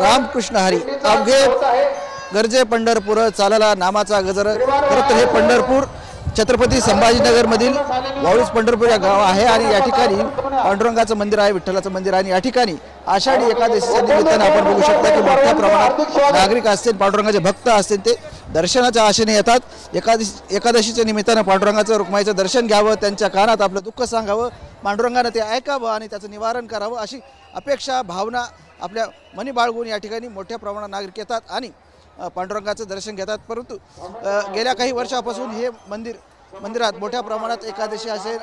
रामकृष्ण हरी अवघे गरजे पंढरपूर चालला नामाचा गजर। खरं तर हे पंढरपूर छत्रपती संभाजीनगर मधील वाळूज पंढरपूर या गाव आहे आणि या ठिकाणी पांडुरंगाचं मंदिर आहे, विठ्ठलाचं मंदिर आहे आणि या ठिकाणी आषाढी एकादशीच्या निमित्ताने आपण बघू शकता की मोठ्या प्रमाणात नागरिक असतील, पांडुरंगाचे भक्त असतील, ते दर्शनाच्या आशेने येतात। एकादशीच्या निमित्ताने पांडुरंगाचं रुक्माईचं दर्शन घ्यावं, त्यांच्या कानात आपलं दुःख सांगावं, पांडुरंगाने ते ऐकावं आणि त्याचं निवारण करावं अशी अपेक्षा भावना आपल्या मनी बाळगून या ठिकाणी मोठ्या प्रमाणात नागरिक येतात आणि पांडुरंगाचं दर्शन घेतात। परंतु गेल्या काही वर्षापासून हे मंदिरात मोठ्या प्रमाणात एकादशी असेल,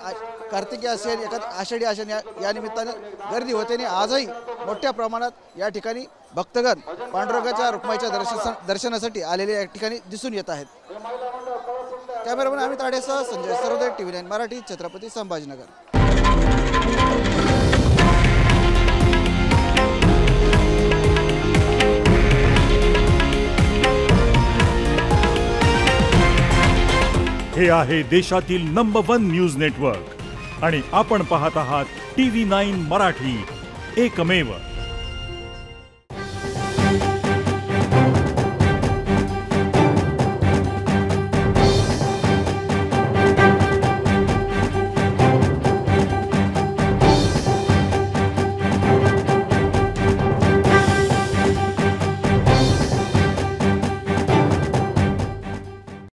कार्तिकी असेल, आषाढी असेल या निमित्ताने गर्दी होते आणि आजही मोठ्या प्रमाणात या ठिकाणी भक्तगण पांडुरंगाच्या रुक्माईच्या दर्शनासाठी आलेले या ठिकाणी दिसून येत आहेत। कॅमेरामन अमित आडेसह संजय सरोदे, TV9 मराठी, छत्रपती संभाजीनगर। हे आहे देशातील नंबर 1 न्यूज नेटवर्क आणि आपण पाहत आहात TV9 मराठी, एकमेव।